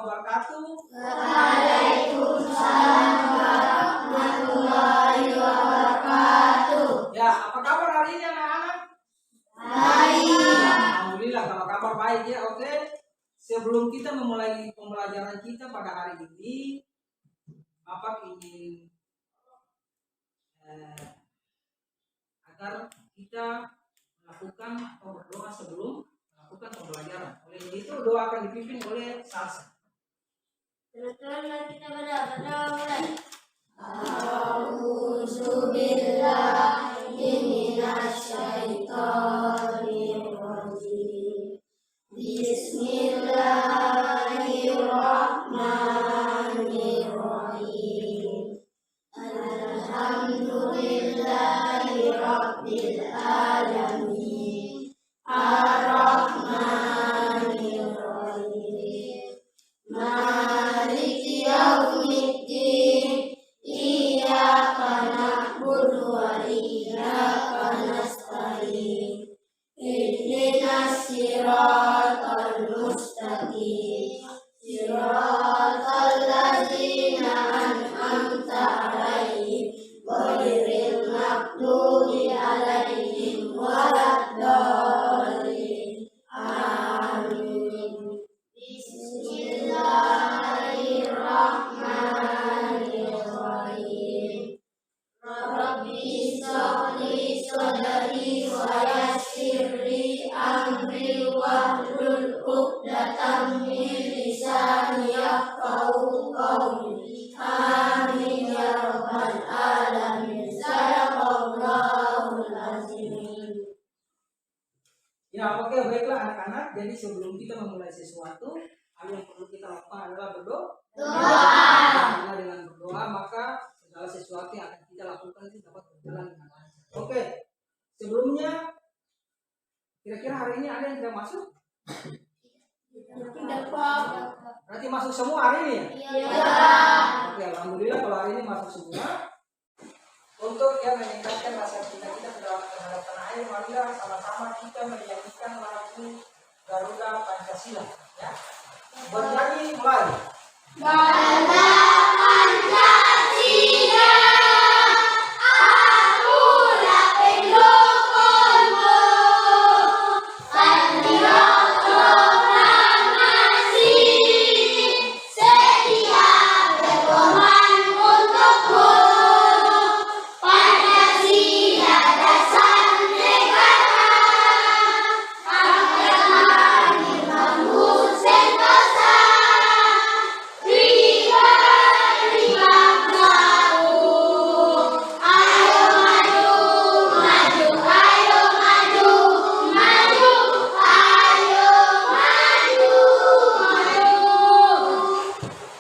wabarakatuh. Waalaikumsalam warahmatullahi wabarakatuh. Ya, apa kabar hari ini anak-anak? Baik. Alhamdulillah kalau kabar baik ya. Oke. Sebelum kita memulai pembelajaran kita pada hari ini, Bapak ingin agar kita melakukan atau berdoa sebelum melakukan pembelajaran. Oleh itu doa akan dipimpin oleh Salsa. Teruslah kita berdoa mulai. A'udzubillahi minasyaitonir rajim. Bismillahirrahmanirrahim. Alhamdulillahi rabbil alamin. Ar-Rahmanir-Rahim. Maliki yaumiddin. Iyyaka na'budu wa iyyaka nasta'in. Ihdinas siratal mustaqim. Siratal ladzina an'amta 'alaihim ghairil maghdubi 'alaihim waladdallin. Amin. Bismillahirrahmanirrahim. Rabbi shrahli sadri wa yassir li amri wahlul 'uqdatam min lisani yafqahu qawli. Amin ya rabbal alamin. Sadaqallahul azim. Ya, oke, baiklah anak-anak. Jadi sebelum kita memulai sesuatu, hal yang perlu kita lakukan adalah berdoa. Karena dengan berdoa maka segala sesuatu yang akan kita lakukan itu dapat berjalan dengan lancar. Oke. Sebelumnya, kira-kira hari ini ada yang tidak masuk? Tidak, Pak. Berarti masuk semua hari ini ya? Iya. Oke, alhamdulillah kalau hari ini masuk semua. Untuk yang meningkatkan rasa cinta kita terhadap tanah air, marilah sama-sama kita menyanyikan lagu Garuda Pancasila. Ya, bernyanyi mulai. Bangga Pancasila, akulah pendokonmu. Patriot proklamasi, setia berkorban untukmu. Pancasila dasar negara, agama dibangun sentosa.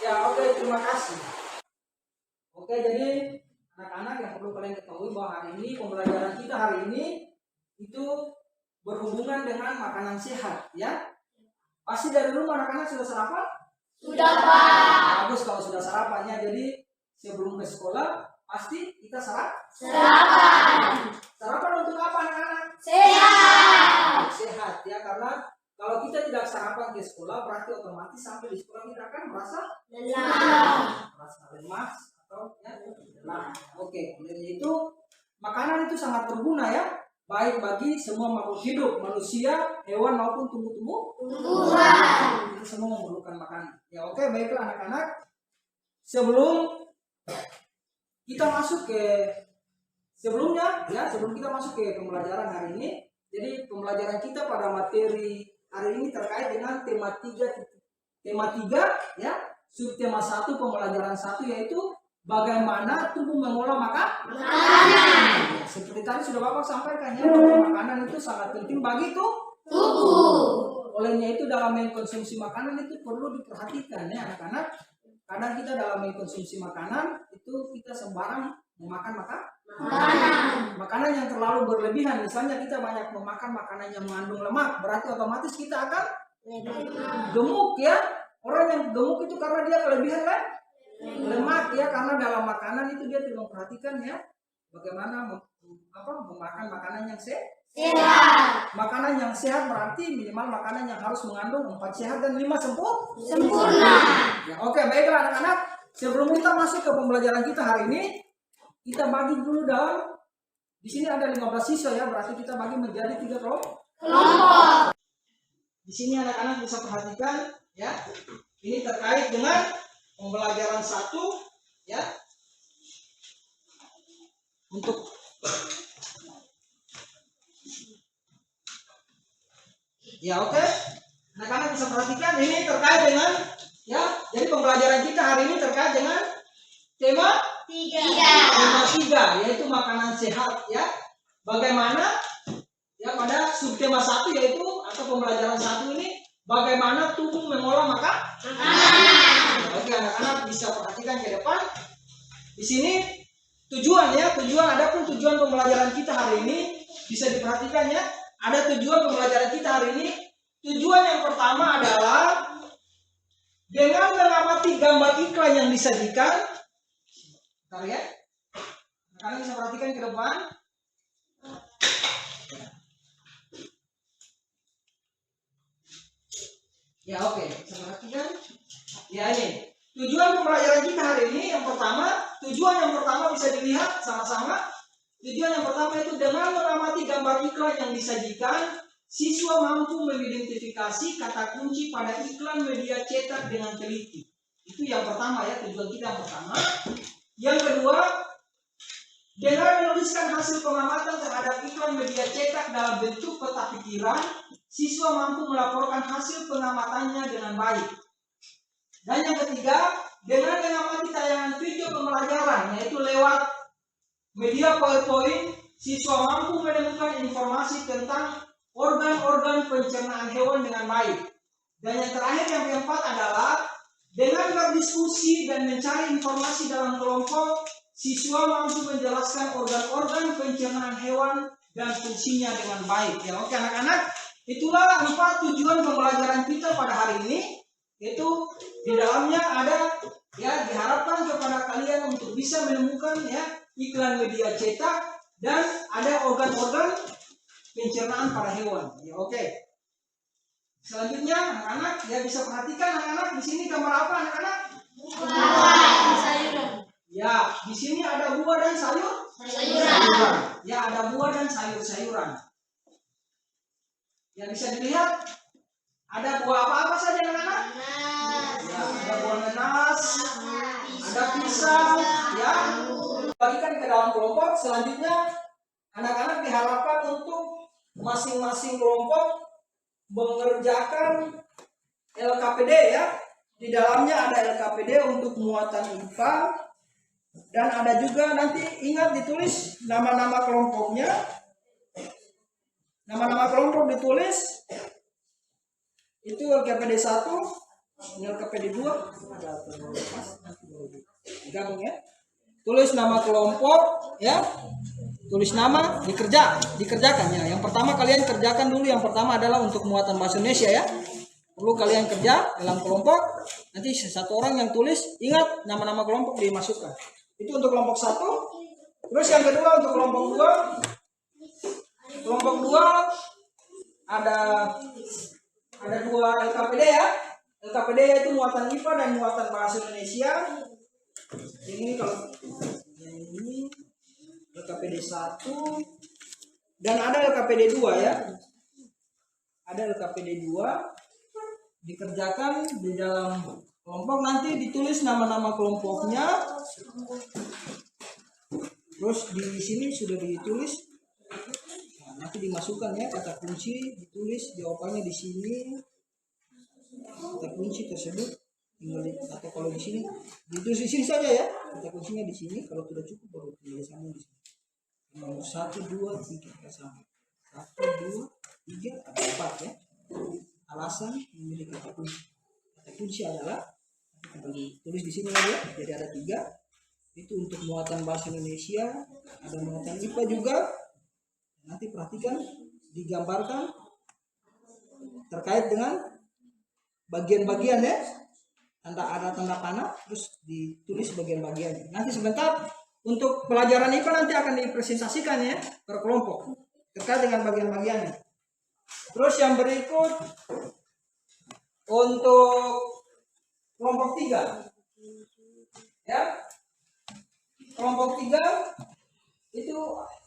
Ya, oke, terima kasih. Oke, jadi anak-anak yang perlu kalian ketahui bahwa hari ini pembelajaran kita hari ini itu berhubungan dengan makanan sehat, ya. Pasti dari rumah anak-anak sudah sarapan? Sudah, Pak. Bagus kalau sudah sarapannya. Jadi sebelum ke sekolah pasti kita Sarapan. Sarapan untuk apa anak-anak? Sehat. Sehat ya, karena kalau kita tidak sarapan ke sekolah berarti otomatis sampai di sekolah kita akan merasa lemas atau ya, lelah. Oke, jadi itu makanan itu sangat berguna ya, baik bagi semua makhluk hidup, manusia, hewan maupun tumbuh-tumbuhan. Itu semua memerlukan makanan. Ya, oke, baiklah anak-anak. Sebelum kita masuk ke sebelum kita masuk ke pembelajaran hari ini, jadi pembelajaran kita pada materi hari ini terkait dengan tema 3 ya, subtema 1 pembelajaran 1 yaitu bagaimana tubuh mengolah makanan. Seperti tadi sudah Bapak sampaikan ya, bahwa makanan itu sangat penting bagi tubuh. Olehnya itu dalam mengkonsumsi makanan itu perlu diperhatikan ya anak-anak. Kadang kita dalam mengkonsumsi makanan itu kita sembarang memakan makanan yang terlalu berlebihan. Misalnya kita banyak memakan makanan yang mengandung lemak, berarti otomatis kita akan gemuk ya. Orang yang gemuk itu karena dia kelebihan lemak ya, karena dalam makanan itu dia tidak memperhatikan ya bagaimana memakan makanan yang sehat. Makanan yang sehat berarti minimal makanan yang harus mengandung 4 sehat dan 5 sempurna. Ya, oke, baiklah anak-anak. Sebelum kita masuk ke pembelajaran kita hari ini, kita bagi dulu dalam di sini ada 15 siswa ya, berarti kita bagi menjadi 3 kelompok. Di sini anak-anak bisa perhatikan ya. Ini terkait dengan pembelajaran 1 ya. Untuk ya oke. Anak-anak bisa perhatikan ini terkait dengan ya. Jadi pembelajaran kita hari ini terkait dengan tema 3 yaitu makanan sehat ya. Bagaimana ya pada subtema 1 yaitu atau pembelajaran 1 ini bagaimana tubuh mengolah makanan. Oke, anak-anak bisa perhatikan ke depan. Di sini adapun tujuan pembelajaran kita hari ini bisa diperhatikan ya. Ada tujuan pembelajaran kita hari ini. Tujuan yang pertama adalah dengan mengamati gambar iklan yang disajikan. Bentar ya. Kalian bisa perhatikan ke depan. Ya oke, bisa perhatikan. Ya ini. Tujuan pembelajaran kita hari ini tujuan yang pertama bisa dilihat sama-sama. Tujuan yang pertama itu dengan mengamati gambar iklan yang disajikan, siswa mampu mengidentifikasi kata kunci pada iklan media cetak dengan teliti. Itu yang pertama ya, tujuan kita yang pertama. Yang kedua, dengan menuliskan hasil pengamatan terhadap iklan media cetak dalam bentuk peta pikiran, siswa mampu melaporkan hasil pengamatannya dengan baik. Dan yang ketiga, dengan mengamati tayangan video pembelajaran, yaitu lewat media PowerPoint, siswa mampu menemukan informasi tentang organ-organ pencernaan hewan dengan baik. Dan yang terakhir, yang keempat adalah dengan berdiskusi dan mencari informasi dalam kelompok, siswa mampu menjelaskan organ-organ pencernaan hewan dan fungsinya dengan baik. Ya, oke anak-anak, itulah 4 tujuan pembelajaran kita pada hari ini. Itu di dalamnya ada ya, diharapkan kepada kalian untuk bisa menemukan ya iklan media cetak dan ada organ-organ pencernaan pada hewan. Ya, oke. Selanjutnya anak-anak ya bisa perhatikan anak-anak di sini gambar apa anak-anak? Sayuran. Ya, di sini ada buah dan sayuran. Ya, ada buah dan sayur-sayuran. Ya, bisa dilihat ada buah apa-apa saja anak-anak? Ya, ada buah nanas, ada pisang, ya. Bagikan ke dalam kelompok. Selanjutnya anak-anak diharapkan untuk masing-masing kelompok mengerjakan LKPD ya. Di dalamnya ada LKPD untuk muatan IPA dan ada juga nanti ingat ditulis nama-nama kelompoknya. Nama-nama kelompok ditulis. Itu LKPD 1, LKPD 2 ada gabung ya. Tulis nama kelompok ya. Tulis nama, dikerjakan ya. Yang pertama kalian kerjakan dulu. Yang pertama adalah untuk muatan bahasa Indonesia ya. Perlu kalian kerja dalam kelompok. Nanti satu orang yang tulis, ingat nama-nama kelompok dimasukkan. Itu untuk kelompok 1. Terus yang kedua untuk kelompok 2. Kelompok 2 ada 2 LKPD ya. LKPD yaitu muatan IPA dan muatan bahasa Indonesia. Ini kalau yang ini LKPD 1 dan ada LKPD 2 ya. Ada LKPD 2 dikerjakan di dalam kelompok, nanti ditulis nama-nama kelompoknya. Terus di sini sudah ditulis. Nah, nanti dimasukkan ya kata kunci, ditulis jawabannya di sini. Kata kunci tersebut tinggal atau kalau di sini ditulis di sini saja ya. Kata kuncinya di sini, kalau sudah cukup baru tinggal sambung di sini. Nomor 1 2 3 kita sambung. 1 2 3 ada 4 ya. Alasan memilih kata kunci. Kata kunci adalah tulis di sini lagi ya. Jadi ada 3. Itu untuk muatan bahasa Indonesia, ada muatan IPA juga. Nanti perhatikan digambarkan terkait dengan bagian-bagian ya. Ada tanda panah, terus ditulis bagian-bagiannya. Nanti sebentar untuk pelajaran IPA nanti akan dipresentasikan ya per kelompok terkait dengan bagian-bagiannya. Terus yang berikut untuk kelompok 3. Ya. Kelompok 3 itu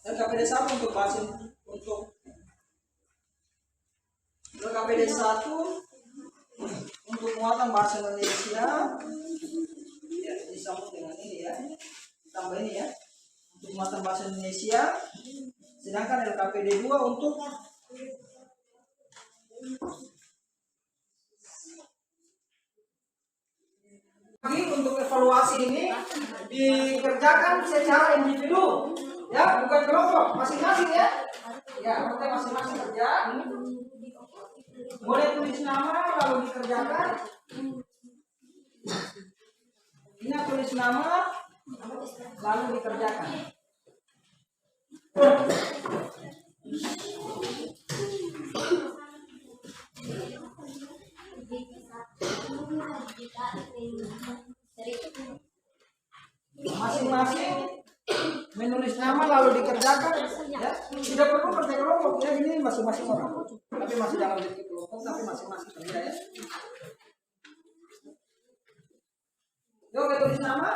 LKPD 1 untuk bahasa untuk LKPD 1 untuk muatan bahasa Indonesia. Ya, disambung dengan ini ya. Tambah ini ya. Untuk muatan bahasa Indonesia. Sedangkan LKPD 2 untuk evaluasi ini dikerjakan secara individu, ya, bukan kelompok, masing-masing ya. Ya, kita masing-masing kerja. Boleh tulis nama lalu dikerjakan. Ini tulis nama lalu dikerjakan. Masing-masing menulis nama lalu dikerjakan ya. Tidak perlu kerja kelompok ya, ini masing-masing orang. Tapi masih dalam bentuk kelompok, tapi masing-masing kerja ya. Yuk kita tulis nama.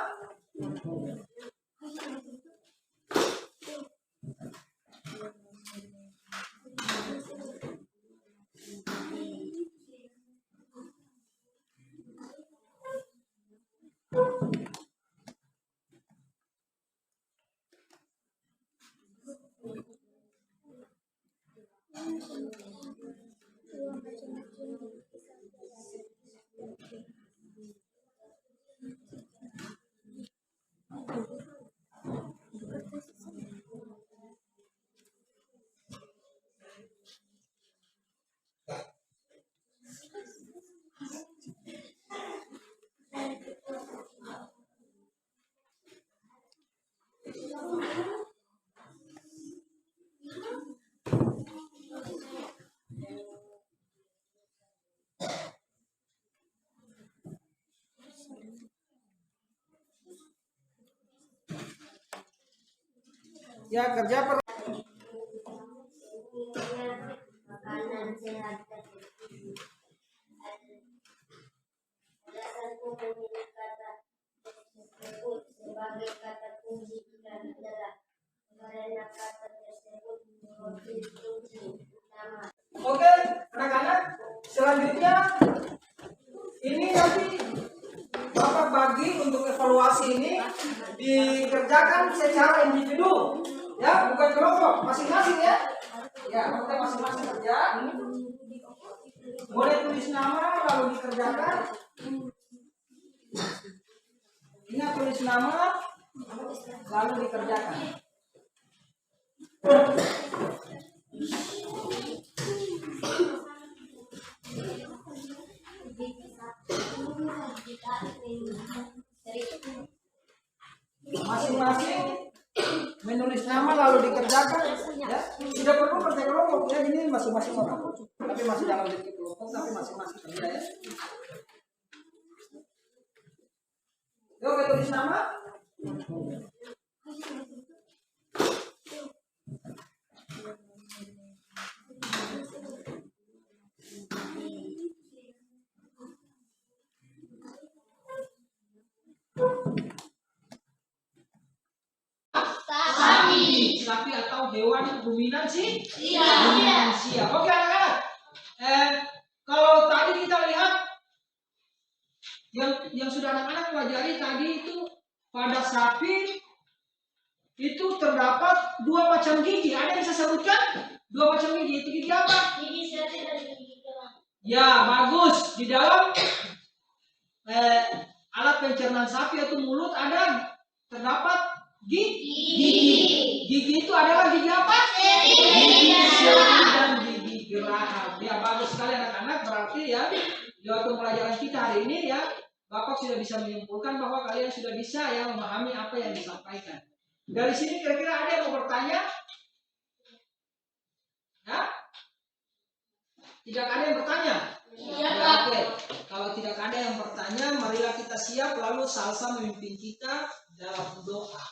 Ya, kerja per makanan sehat kata tersebut sebagai kata kunci dan adalah karena kata tersebut memiliki fungsi utama. Oke, anak-anak, selanjutnya ini nanti Bapak bagi untuk evaluasi ini dikerjakan secara individu, ya, bukan kelompok, masing-masing ya. Ya, kita masing-masing kerja. Boleh tulis nama lalu dikerjakan. Ingat tulis nama lalu dikerjakan. Masing-masing menulis nama lalu dikerjakan ya. Tidak perlu kerja kelompok ya, ini masing-masing orang. Tapi masih dalam bentuk kelompok, tapi masing-masing kerja ya. Yuk kita tulis nama. Sapi atau hewan ruminansi? Iya. Ruminansia. Oke anak-anak. Kalau tadi kita lihat yang sudah anak-anak pelajari tadi itu pada sapi itu terdapat 2 macam gigi. Ada yang bisa sebutkan 2 macam gigi? Itu gigi apa? Gigi sate dan gigi tulang. Ya, bagus. Di dalam alat pencernaan sapi atau mulut terdapat gigi. Gigi itu adalah gigi apa? Gigi seri dan gigi geraham. Ya, bagus sekali anak-anak. Berarti ya, di waktu pelajaran kita hari ini ya, Bapak sudah bisa menyimpulkan bahwa kalian sudah bisa ya memahami apa yang disampaikan. Dari sini kira-kira ada yang mau bertanya? Ya? Tidak ada yang bertanya? Iya, Ya, oke. Kalau tidak ada yang bertanya, marilah kita siap lalu Salsa memimpin kita dalam doa.